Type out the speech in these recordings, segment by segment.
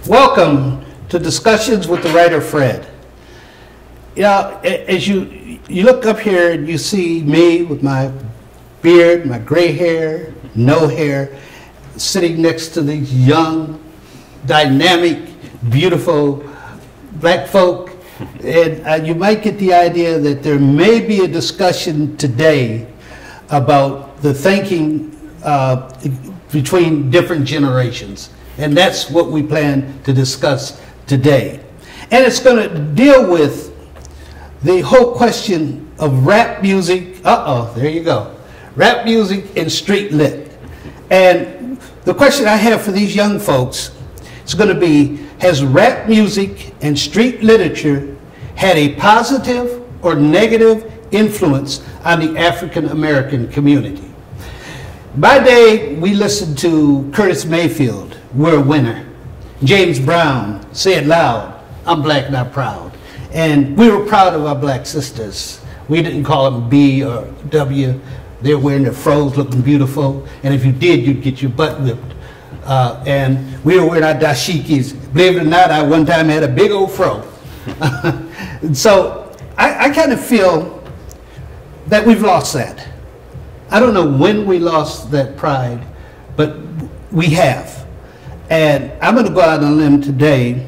Welcome to Discussions with the Writer Fred. You know, as you look up here and you see me with my beard, my gray hair, no hair, sitting next to these young, dynamic, beautiful black folk, and you might get the idea that there may be a discussion today about the thinking between different generations. And that's what we plan to discuss today. And it's going to deal with the whole question of rap music. There you go. Rap music and street lit. And the question I have for these young folks is going to be, has rap music and street literature had a positive or negative influence on the African American community? My day, we listened to Curtis Mayfield, We're a Winner. James Brown, Say It Loud, I'm Black Not Proud. And we were proud of our black sisters. We didn't call them B or W. They were wearing their fros, looking beautiful. And if you did, you'd get your butt whipped. And we were wearing our dashikis. Believe it or not, I one time had a big old fro. And so I kind of feel that we've lost that. I don't know when we lost that pride, but we have. And I'm going to go out on a limb today,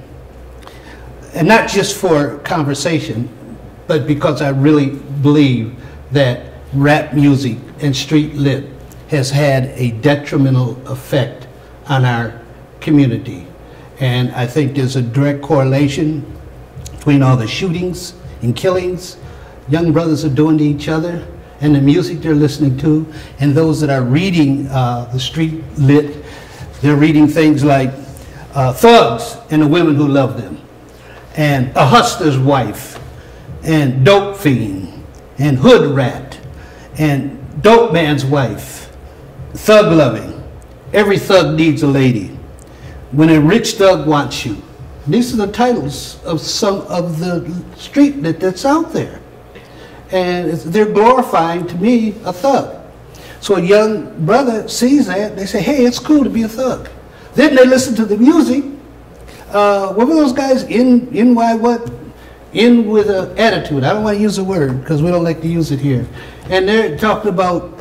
and not just for conversation, but because I really believe that rap music and street lit has had a detrimental effect on our community. And I think there's a direct correlation between all the shootings and killings young brothers are doing to each other, and the music they're listening to, and those that are reading the street lit. They're reading things like Thugs and the Women Who Love Them, and A Hustler's Wife, and Dope Fiend, and Hood Rat, and Dope Man's Wife, Thug Loving, Every Thug Needs a Lady, When a Rich Thug Wants You. These are the titles of some of the street lit that's out there. And they're glorifying, to me, a thug. So a young brother sees that, they say, hey, it's cool to be a thug. Then they listen to the music. What were those guys, in with an attitude? I don't want to use the word because we don't like to use it here. And they're talking about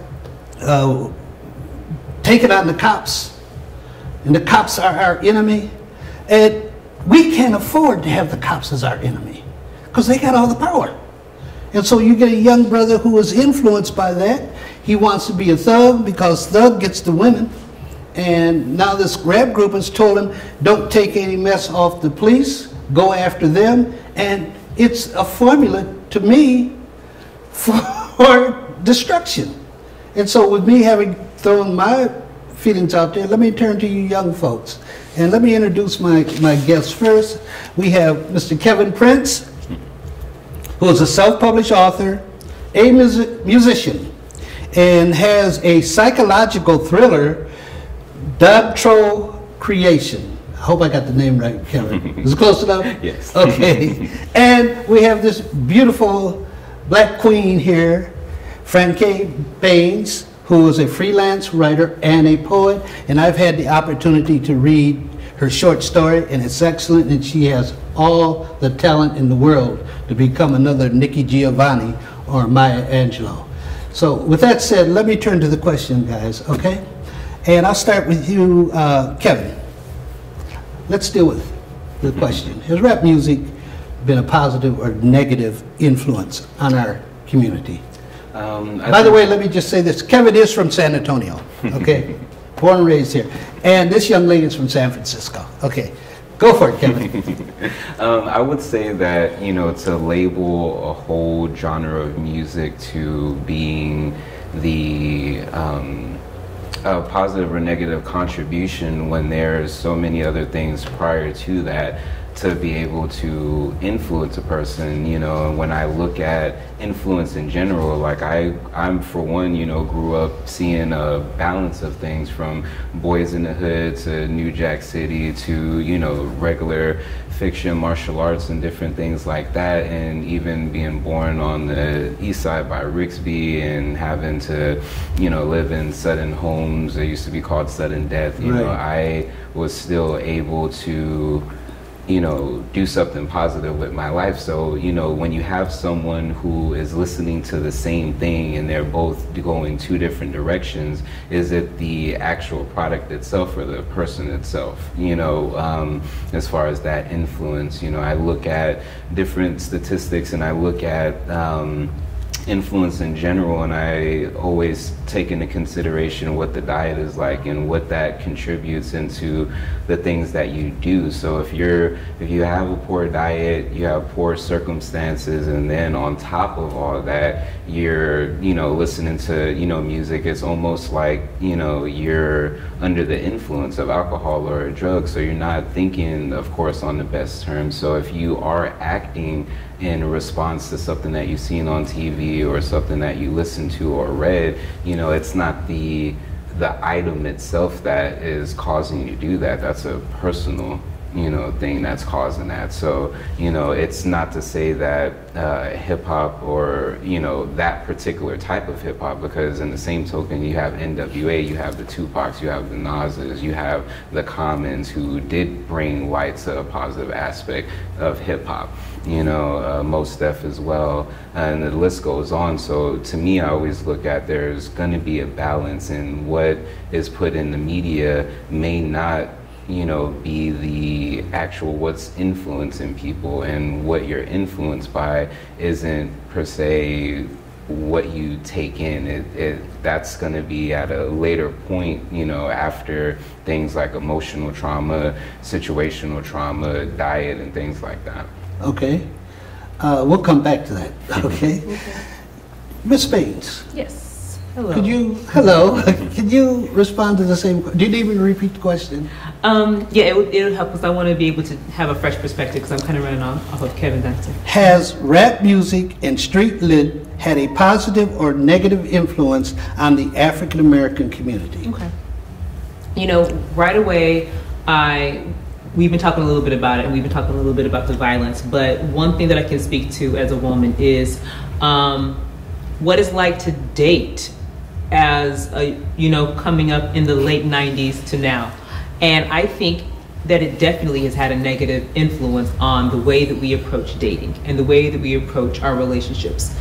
taking on the cops. And the cops are our enemy. And we can't afford to have the cops as our enemy because they got all the power. And so you get a young brother who is influenced by that. He wants to be a thug because thug gets the women. And now this rap group has told him, don't take any mess off the police, go after them. And it's a formula, to me, for destruction. And so with me having thrown my feelings out there, let me turn to you young folks. And let me introduce my guests first. We have Mr. Kevin Prince, who is a self-published author, a musician, and has a psychological thriller, Dabtro Creation. I hope I got the name right, Kevin. Is it close enough? Yes. Okay. And we have this beautiful black queen here, Franke Baines, who is a freelance writer and a poet. And I've had the opportunity to read her short story, and it's excellent, and she has all the talent in the world to become another Nikki Giovanni or Maya Angelou. So with that said, let me turn to the question, guys, okay? And I'll start with you, Kevin. Let's deal with the question. Has rap music been a positive or negative influence on our community? By the way, let me just say this. Kevin is from San Antonio, okay? Born and raised here. And this young lady is from San Francisco. Okay, go for it, Kevin. I would say that, you know, to label a whole genre of music to being the a positive or negative contribution when there's so many other things prior to that, to be able to influence a person, you know. And when I look at influence in general, like I'm for one, you know, grew up seeing a balance of things from Boys in the Hood to New Jack City to, you know, regular fiction, martial arts and different things like that. And even being born on the east side by Rixby and having to, you know, live in sudden homes that used to be called sudden death, you know, I was still able to, you know, do something positive with my life. So, you know, when you have someone who is listening to the same thing and they're both going two different directions, is it the actual product itself or the person itself? You know, as far as that influence, you know, I look at different statistics and I look at influence in general, and I always take into consideration what the diet is like and what that contributes into the things that you do. So if you have a poor diet, you have poor circumstances, and then on top of all that, you're, you know, listening to, you know, music, it's almost like, you know, you're under the influence of alcohol or a drug, so you're not thinking, of course, on the best terms. So if you are acting in response to something that you've seen on TV or something that you listened to or read, you know, it's not the item itself that is causing you to do that. That's a personal, you know, thing that's causing that. So, you know, it's not to say that hip hop or, you know, that particular type of hip hop, because in the same token, you have NWA, you have the Tupacs, you have the Nas's, you have the Commons, who did bring light to a positive aspect of hip hop. You know, Mos Def as well, and the list goes on. So to me, I always look at there's going to be a balance, and what is put in the media may not, you know, be the actual what's influencing people, and what you're influenced by isn't per se what you take in. That's going to be at a later point, you know, after things like emotional trauma, situational trauma, diet, and things like that. Okay. We'll come back to that. Okay. Miss Baines. Yes. Hello. Can you respond to the same question? Do you need me to repeat the question? Yeah, it'll help, because I want to be able to have a fresh perspective, because I'm kind of running off of Kevin's answer. Has rap music and street lit had a positive or negative influence on the African American community? Okay. You know, right away, we've been talking a little bit about it, and we've been talking a little bit about the violence, but one thing that I can speak to as a woman is what it's like to date as a, you know, coming up in the late 90s to now. And I think that it definitely has had a negative influence on the way that we approach dating and the way that we approach our relationships.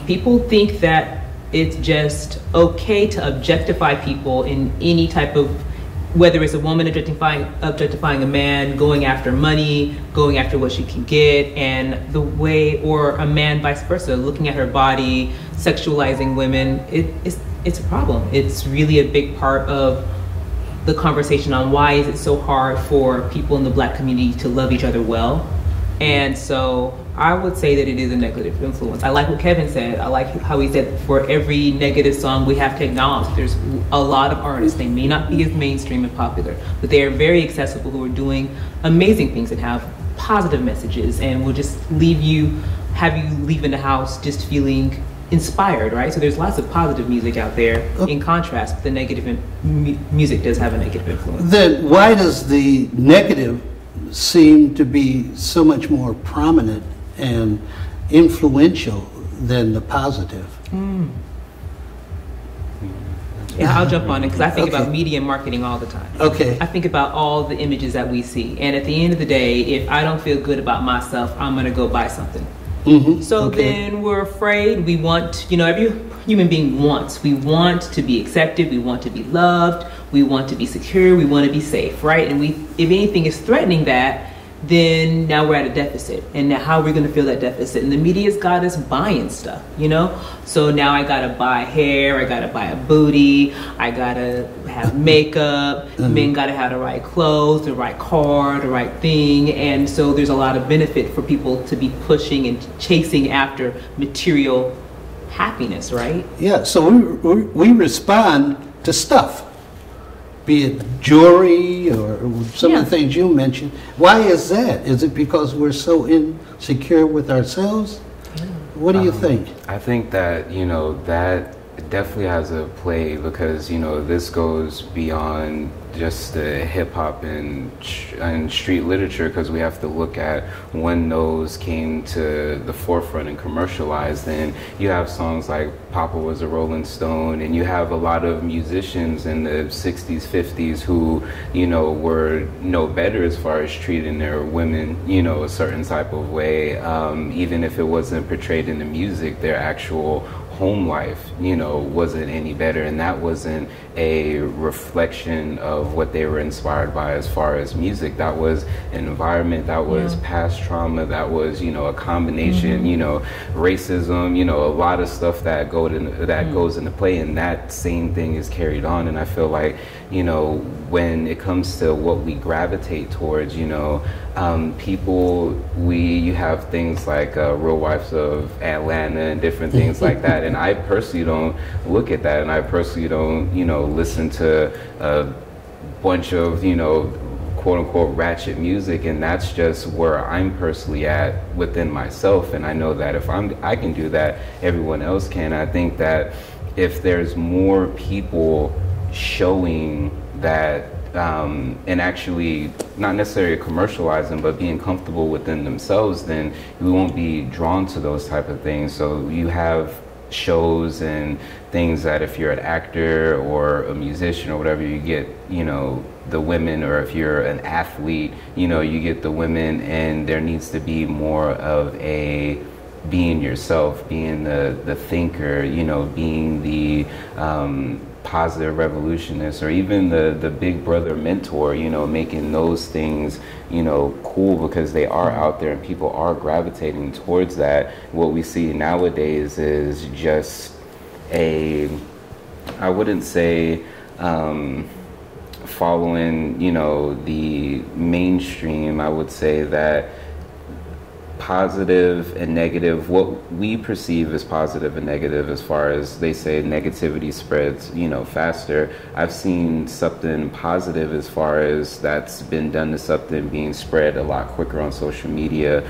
People think that it's just okay to objectify people in any type of, whether it's a woman objectifying a man, going after money, going after what she can get, and the way, or a man vice versa, looking at her body, sexualizing women. It's a problem. It's really a big part of the conversation on why is it so hard for people in the Black community to love each other well. And so I would say that it is a negative influence. I like what Kevin said. I like how he said for every negative song we have to acknowledge there's a lot of artists. They may not be as mainstream and popular, but they are very accessible, who are doing amazing things and have positive messages, and will just have you leaving the house just feeling inspired, right? So there's lots of positive music out there, in contrast, but the negative music does have a negative influence. Then why does the negative seem to be so much more prominent and influential than the positive? Yeah, I'll jump on it, because I think about media and marketing all the time. Okay. I think about all the images that we see, and at the end of the day, if I don't feel good about myself, I'm gonna go buy something. So then we're afraid. We want, you know, every human being wants. We want to be accepted. We want to be loved. We want to be secure. We want to be safe, right? And if anything is threatening that, then now we're at a deficit. And now how are we going to fill that deficit? And the media's got us buying stuff, you know? So now I got to buy hair. I got to buy a booty. I got to have makeup. Men got to have the right clothes, the right car, the right thing. And so there's a lot of benefit for people to be pushing and chasing after material happiness, right? Yeah, so we respond to stuff. be it jewelry or some of Yeah. the things you mentioned. Why is that? Is it because we're so insecure with ourselves? What do you think? I think that, you know, that definitely has a play because, you know, this goes beyond just the hip hop and street literature, because we have to look at when those came to the forefront and commercialized. And you have songs like Papa Was a Rolling Stone, and you have a lot of musicians in the 60s, 50s who, you know, were no better as far as treating their women, you know, a certain type of way, even if it wasn't portrayed in the music, their actual home life, you know, wasn't any better, and that wasn't a reflection of what they were inspired by as far as music. That was an environment, that was past trauma, that was, you know, a combination, you know, racism, you know, a lot of stuff that goes into play, and that same thing is carried on. And I feel like, you know, when it comes to what we gravitate towards, you know, you have things like Real Wives of Atlanta and different things like that, and I personally don't look at that, and I personally don't, you know, listen to a bunch of, you know, quote unquote ratchet music, and that's just where I'm personally at within myself. And I know that if I can do that, everyone else can. I think that if there's more people showing that, and actually not necessarily commercializing, but being comfortable within themselves, then we won't be drawn to those type of things. So you have shows and things that if you're an actor or a musician or whatever, you get, you know, the women, or if you're an athlete, you know, you get the women, and there needs to be more of a being yourself, being the thinker, you know, being the positive revolutionist, or even the big brother mentor, you know, making those things, you know, cool, because they are out there and people are gravitating towards that. What we see nowadays is just I wouldn't say following, you know, the mainstream. I would say that positive and negative, what we perceive as positive and negative, as far as they say negativity spreads, you know, faster. I've seen something positive as far as that's been done to something being spread a lot quicker on social media,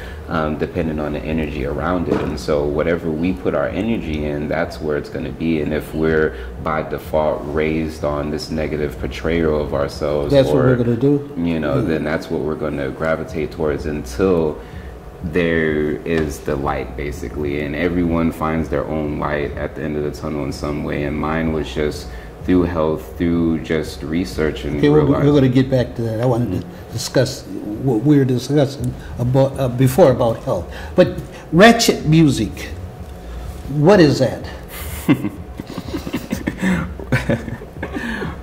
depending on the energy around it. And so whatever we put our energy in, that's where it's going to be. And if we're by default raised on this negative portrayal of ourselves, that's what we're going to do, you know, then that's what we're going to gravitate towards until there is the light, basically, and everyone finds their own light at the end of the tunnel in some way. And mine was just through health, through just research and we're going to get back to that. I wanted to discuss what we were discussing about before about health. But ratchet music, what is that?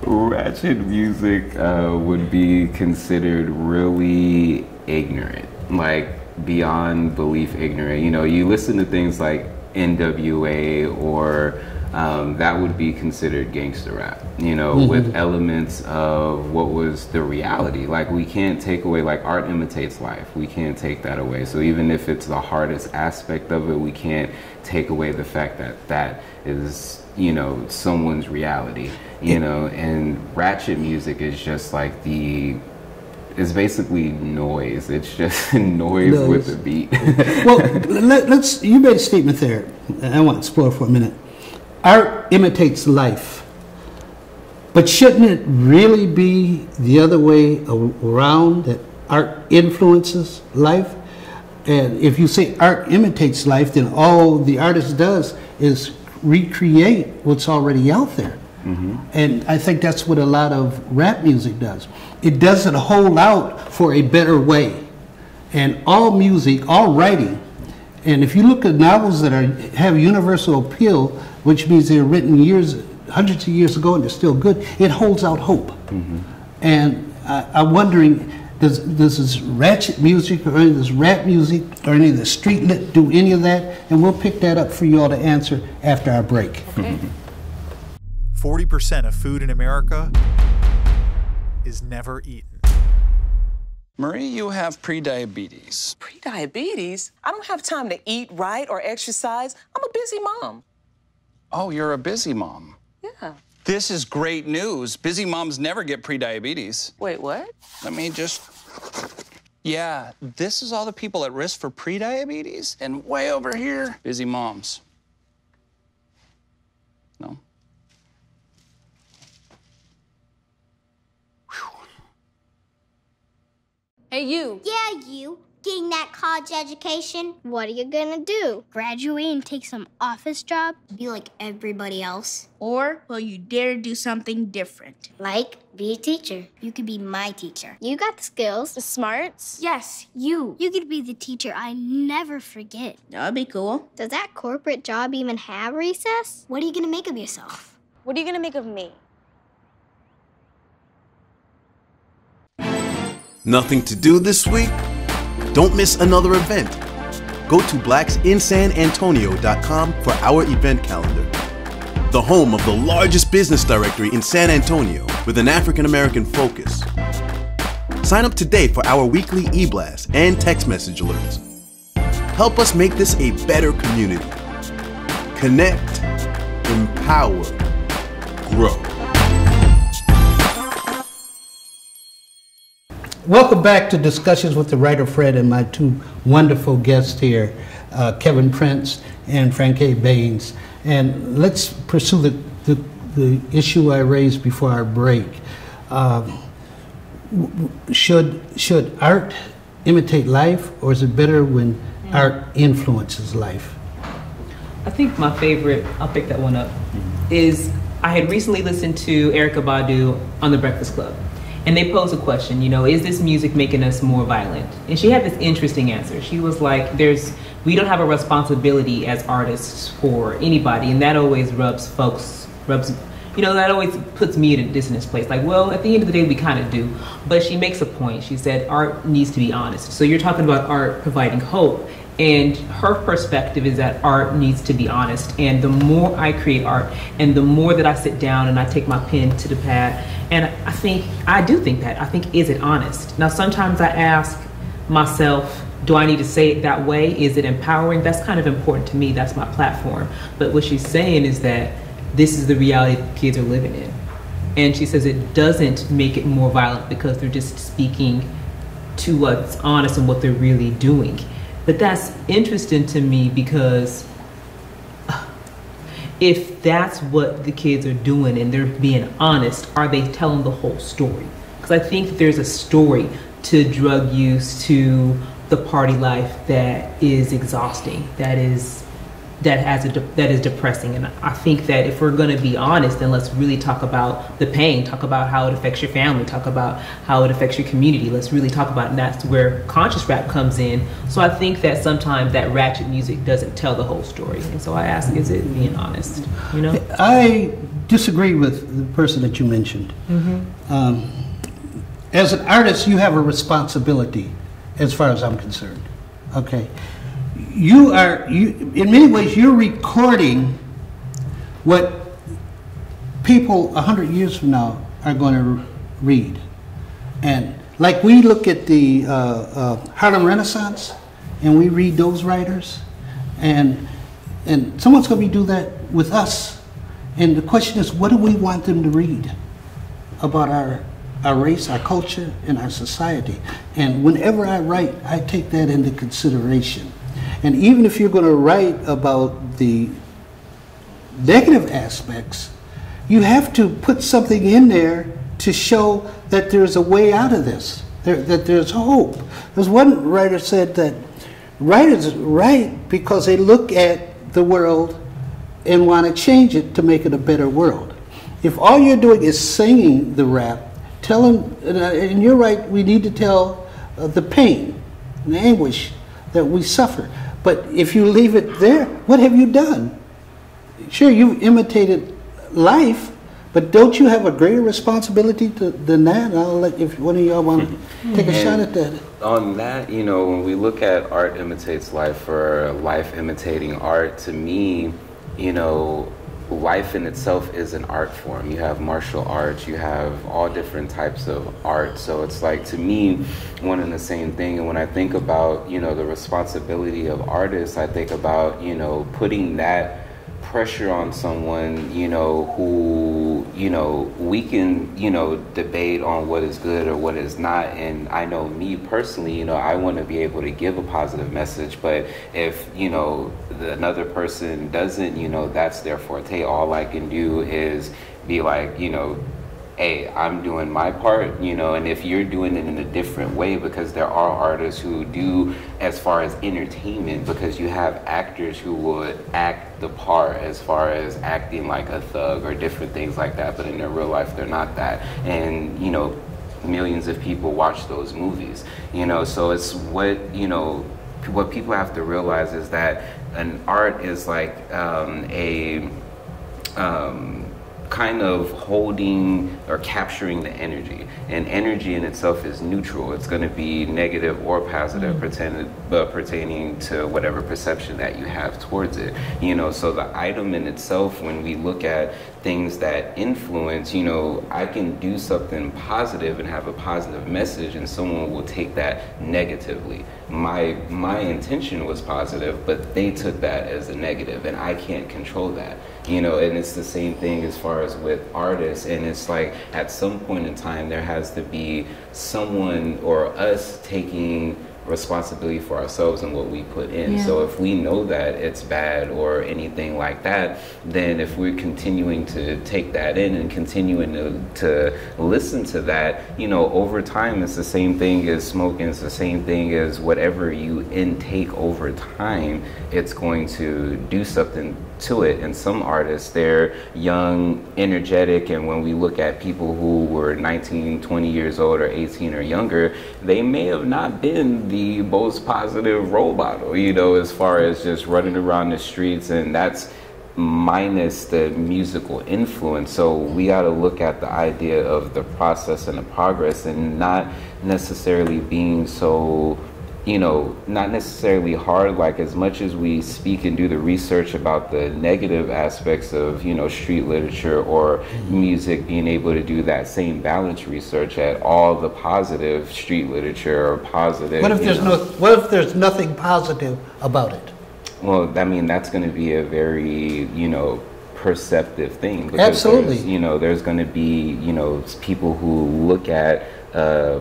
Ratchet music would be considered really ignorant, like beyond belief ignorant. You know, you listen to things like NWA, or that would be considered gangster rap, you know, with elements of what was the reality. Like, we can't take away, like, art imitates life. We can't take that away. So even if it's the hardest aspect of it, we can't take away the fact that that is, you know, someone's reality, you know. And ratchet music is just like it's basically noise. It's just noise with a beat. Well, you made a statement there, and I want to explore for a minute. Art imitates life, but shouldn't it really be the other way around, that art influences life? And if you say art imitates life, then all the artist does is recreate what's already out there. And I think that's what a lot of rap music does. It doesn't hold out for a better way. And all music, all writing, and if you look at novels that have universal appeal, which means they're written hundreds of years ago and they're still good, it holds out hope. And I'm wondering, does this ratchet music or any of this rap music or any of the street lit do any of that? And we'll pick that up for you all to answer after our break. Okay. 40% of food in America is never eaten. Marie, you have prediabetes. Prediabetes? I don't have time to eat right or exercise. I'm a busy mom. Oh, you're a busy mom. Yeah. This is great news. Busy moms never get prediabetes. Wait, what? Let me just... Yeah, this is all the people at risk for prediabetes, and way over here, busy moms. No? Hey, you. Yeah, you. Getting that college education, what are you gonna do? Graduate and take some office job? Be like everybody else? Or will you dare do something different? Like, be a teacher. You could be my teacher. You got the skills. The smarts? Yes, you. You could be the teacher I never forget. That'd be cool. Does that corporate job even have recess? What are you gonna make of yourself? What are you gonna make of me? Nothing to do this week? Don't miss another event. Go to blacksinsanantonio.com for our event calendar. The home of the largest business directory in San Antonio with an African American focus. Sign up today for our weekly e-blast and text message alerts. Help us make this a better community. Connect, empower, grow. Welcome back to Discussions with the Writer Fred and my two wonderful guests here, Kevin Prince and Frankie Baines. And let's pursue the issue I raised before our break. Should art imitate life, or is it better when art influences life? I think my favorite, I'll pick that one up, is I had recently listened to Erykah Badu on The Breakfast Club. And they posed a question, is this music making us more violent? And she had this interesting answer. She was like, we don't have a responsibility as artists for anybody. And that always that always puts me in a dissonance place. Like, well, at the end of the day, we kind of do. But she makes a point. She said, art needs to be honest. So you're talking about art providing hope. And her perspective is that art needs to be honest. And the more I create art, and the more that I sit down and I take my pen to the pad, and I do think that. I think, is it honest? Now, sometimes I ask myself, do I need to say it that way? Is it empowering? That's kind of important to me. That's my platform. But what she's saying is that this is the reality that kids are living in. And she says it doesn't make it more violent because they're just speaking to what's honest and what they're really doing. But that's interesting to me because if that's what the kids are doing and they're being honest, are they telling the whole story? Because I think there's a story to drug use, to the party life that is exhausting, that is depressing. And I think that if we're going to be honest, then let's really talk about the pain, talk about how it affects your family, talk about how it affects your community. Let's really talk about it, and that's where conscious rap comes in. So I think that sometimes that ratchet music doesn't tell the whole story. And so I ask, is it being honest? I disagree with the person that you mentioned. Mm-hmm. As an artist, you have a responsibility as far as I'm concerned. Okay. In many ways, you're recording what people 100 years from now are going to read. And like we look at the Harlem Renaissance and we read those writers, and someone's going to do that with us. And the question is, what do we want them to read about our race, our culture, and our society? And whenever I write, I take that into consideration. And even if you're going to write about the negative aspects, you have to put something in there to show that there's a way out of this, that there's hope. There's one writer said that writers write because they look at the world and want to change it to make it a better world. If all you're doing is singing the rap, and you're right, we need to tell the pain and the anguish that we suffer. But if you leave it there, what have you done? Sure, you've imitated life, but don't you have a greater responsibility than that? And I'll let, if one of y'all want to take a shot at that. On that, when we look at art imitates life, or life imitating art, to me, life in itself is an art form. You have martial arts, you have all different types of art. So it's like, to me, one and the same thing. And when I think about, the responsibility of artists, I think about, putting that pressure on someone, you know, who, you know, we can, you know, debate on what is good or what is not. And I know me personally, you know, I want to be able to give a positive message, but if, you know, another person doesn't, you know, that's their forte. All I can do is be like, you know, hey, I'm doing my part, you know, and if you're doing it in a different way, because there are artists who do, as far as entertainment, because you have actors who would act the part as far as acting like a thug or different things like that, but in their real life, they're not that. And, you know, millions of people watch those movies, you know, so it's what, you know, what people have to realize is that an art is like kind of holding or capturing the energy, and energy in itself is neutral. It's going to be negative or positive, pertaining to whatever perception that you have towards it, you know. So the item in itself, when we look at things that influence, you know, I can do something positive and have a positive message, and someone will take that negatively. My intention was positive, but they took that as a negative, and I can't control that, you know. And it's the same thing as far as with artists, and it's like at some point in time there has to be someone or us taking responsibility for ourselves and what we put in. So if we know that it's bad or anything like that, then if we're continuing to take that in and continuing to listen to that, you know, over time, it's the same thing as smoking. It's the same thing as whatever you intake over time, it's going to do something to it. And some artists, they're young, energetic, and when we look at people who were 19, 20 years old or 18 or younger, they may have not been the most positive role model, you know, as far as just running around the streets, and that's minus the musical influence. So we got to look at the idea of the process and the progress, and not necessarily being so, you know, not necessarily hard. Like, as much as we speak and do the research about the negative aspects of, you know, street literature or music, being able to do that same balance research at all the positive street literature or positive. What if what if there's nothing positive about it? Well, I mean, that's going to be a very, you know, perceptive thing. Because absolutely. You know, there's going to be, you know, people who look at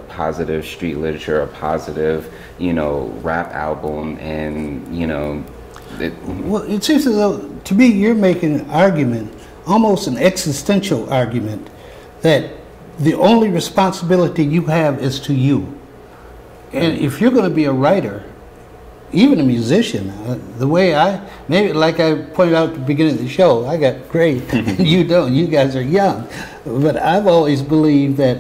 positive street literature, a positive, you know, rap album, and, you know, well, it seems as though, to me, you're making an argument, almost an existential argument, that the only responsibility you have is to you. And if you're going to be a writer, even a musician, the way maybe like I pointed out at the beginning of the show, I got great, and you don't, you guys are young. But I've always believed that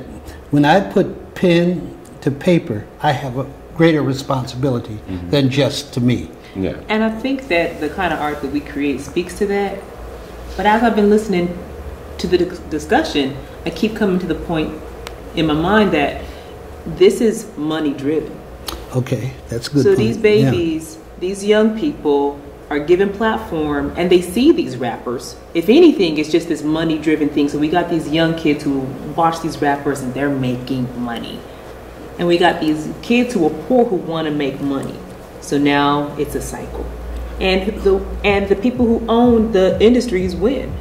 when I put pen to paper, I have a greater responsibility than just to me. Yeah. And I think that the kind of art that we create speaks to that. But as I've been listening to the discussion, I keep coming to the point in my mind that this is money driven. Okay, that's a good. So point. These babies, these young people are given platform, and they see these rappers. If anything, it's just this money driven thing. So we got these young kids who watch these rappers and they're making money. And we got these kids who are poor who want to make money. So now it's a cycle. And the people who own the industries win.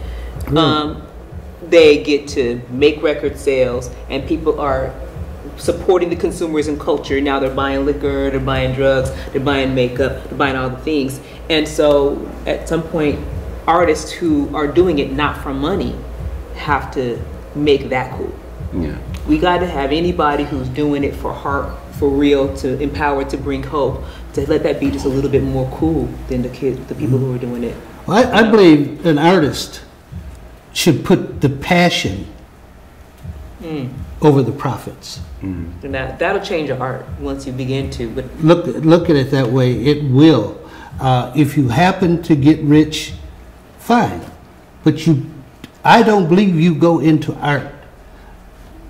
They get to make record sales, and people are supporting the consumers and culture. Now they're buying liquor, they're buying drugs, they're buying makeup, they're buying all the things. And so at some point, artists who are doing it not for money have to make that cool. Yeah. We got to have anybody who's doing it for heart, for real, to empower, to bring hope, to let that be just a little bit more cool than the people who are doing it. Well, I believe an artist should put the passion over the profits. And that'll change your art once you begin to. But look at it that way. It will. If you happen to get rich, fine. But I don't believe you go into art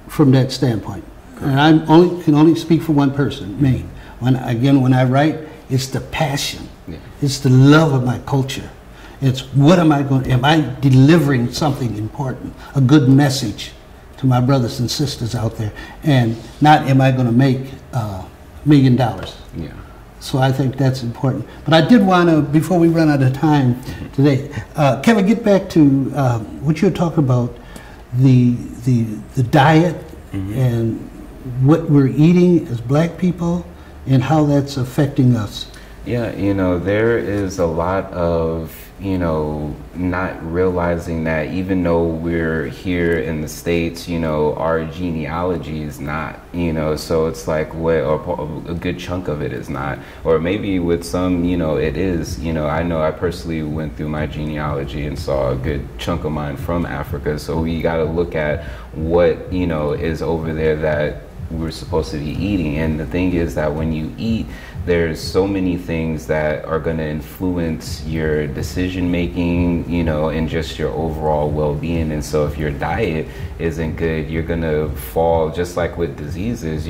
from that standpoint. And I can only speak for one person, me. When I write, it's the passion. Yeah. It's the love of my culture. It's am I delivering something important, a good message to my brothers and sisters out there, and not am I going to make $1 million. Yeah. So I think that's important. But I did want to, before we run out of time today, Kevin, get back to what you were talking about, the diet and what we're eating as black people and how that's affecting us. Yeah, you know, there is a lot of, you know, not realizing that even though we're here in the States, you know, our genealogy is not, you know, so it's like a good chunk of it is not, or maybe with some, you know, it is, you know I personally went through my genealogy and saw a good chunk of mine from Africa, so we got to look at what, you know, is over there that we're supposed to be eating. And the thing is that when you eat, there's so many things that are going to influence your decision making, you know, and just your overall well-being. And so if your diet isn't good, you're going to fall, just like with diseases.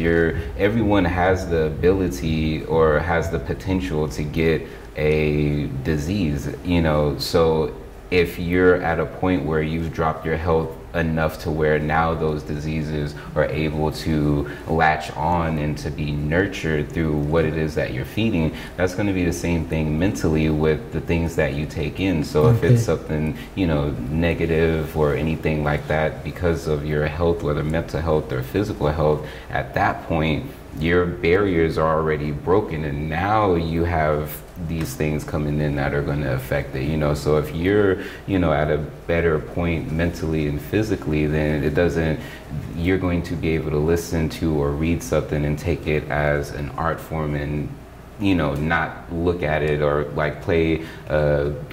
Everyone has the ability or has the potential to get a disease, you know. So if you're at a point where you've dropped your health enough to where now those diseases are able to latch on and to be nurtured through what it is that you're feeding, that's going to be the same thing mentally with the things that you take in. So if it's something, you know, negative or anything like that because of your health, whether mental health or physical health, at that point your barriers are already broken, and now you have these things coming in that are going to affect it, you know. So if you're, you know, at a better point mentally and physically, then you're going to be able to listen to or read something and take it as an art form and, you know, not look at it or like play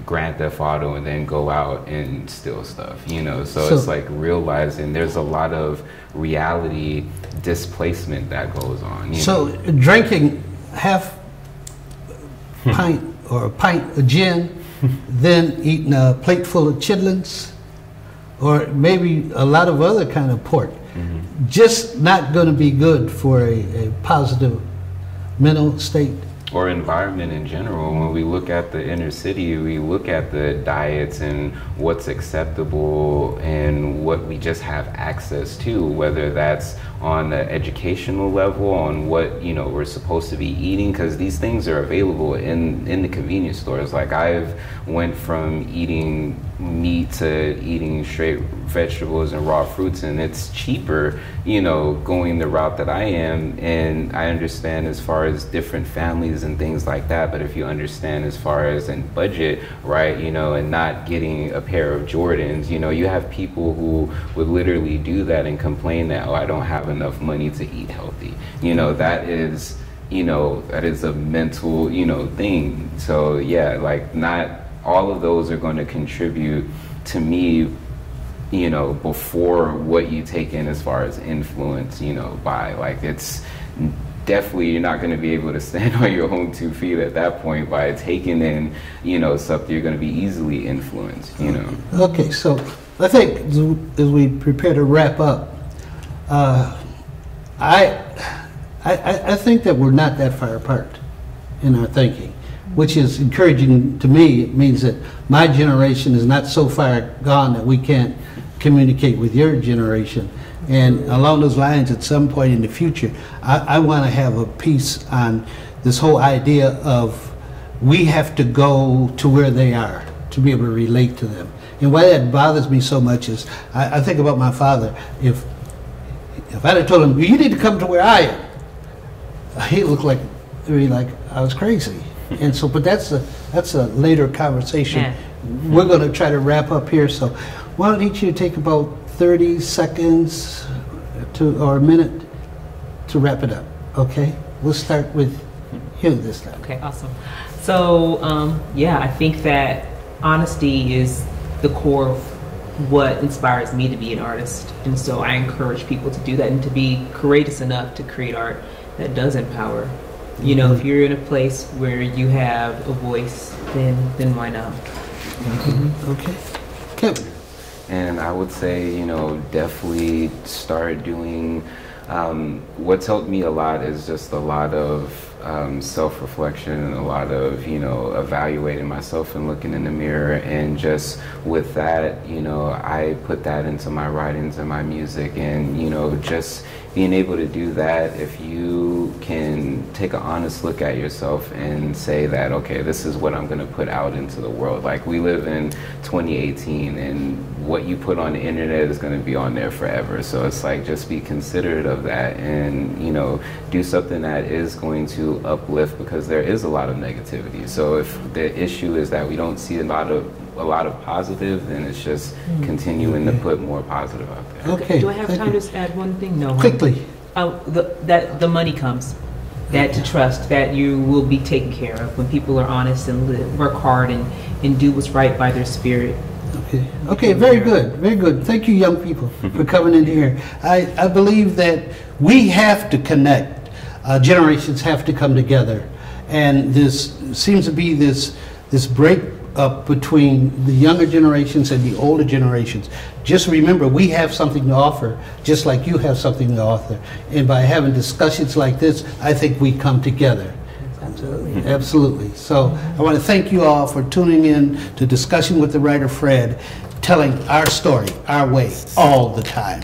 Grand Theft Auto and then go out and steal stuff, you know. So it's like realizing there's a lot of reality displacement that goes on. So drinking half pint or a pint of gin, then eating a plate full of chitlins, or maybe a lot of other kind of pork, just not going to be good for a positive mental state. Or environment in general. When we look at the inner city, we look at the diets and what's acceptable and what we just have access to, whether that's on the educational level, on what, you know, we're supposed to be eating, because these things are available in the convenience stores. Like I've went from eating meat to eating straight vegetables and raw fruits, and it's cheaper, you know, going the route that I am. And I understand as far as different families and things like that, but if you understand as far as in budget, right, you know, and not getting a pair of Jordans, you know, you have people who would literally do that and complain that, oh, I don't have enough money to eat healthy. You know, that is, you know, that is a mental, you know, thing. So yeah, like not all of those are going to contribute to me, you know, before what you take in as far as influence, you know, by like, it's definitely, you're not going to be able to stand on your own 2 feet at that point by taking in, you know, something. You're going to be easily influenced, you know. Okay, so I think as we prepare to wrap up, I think that we're not that far apart in our thinking, which is encouraging to me. It means that my generation is not so far gone that we can't communicate with your generation. And along those lines, at some point in the future, I want to have a piece on this whole idea of we have to go to where they are to be able to relate to them. And why that bothers me so much is I think about my father. If I'd have told him, you need to come to where I am, he looked like I was crazy. And so, but that's a later conversation. Yeah. We're going to try to wrap up here. So why don't each of you take about 30 seconds or a minute to wrap it up, okay? We'll start with you this time. Okay, awesome. So, yeah, I think that honesty is the core of what inspires me to be an artist. And so I encourage people to do that and to be courageous enough to create art that does empower. You know, if you're in a place where you have a voice, then why not? Okay. Kevin. And I would say, you know, definitely start doing, what's helped me a lot is just a lot of self-reflection and a lot of, you know, evaluating myself and looking in the mirror. And just with that, you know, I put that into my writings and my music. And, you know, just being able to do that, if you can take an honest look at yourself and say that, okay, this is what I'm going to put out into the world. Like, we live in 2018, and what you put on the internet is going to be on there forever. So it's like, just be considerate of that, and, you know, do something that is going to uplift, because there is a lot of negativity. So if the issue is that we don't see a lot of positive, then it's just continuing to put more positive out there. Okay. Do I have time to add one thing? No. Quickly. That the money comes. That to trust that you will be taken care of when people are honest and work hard and do what's right by their spirit. Okay. Okay, very good, very good. Thank you, young people, for coming in here. I believe that we have to connect. Generations have to come together. And this seems to be this break up between the younger generations and the older generations. Just remember, we have something to offer, just like you have something to offer. And by having discussions like this, I think we come together. Absolutely. Absolutely. So I want to thank you all for tuning in to Discussion with the Writer Fred, telling our story, our way, all the time.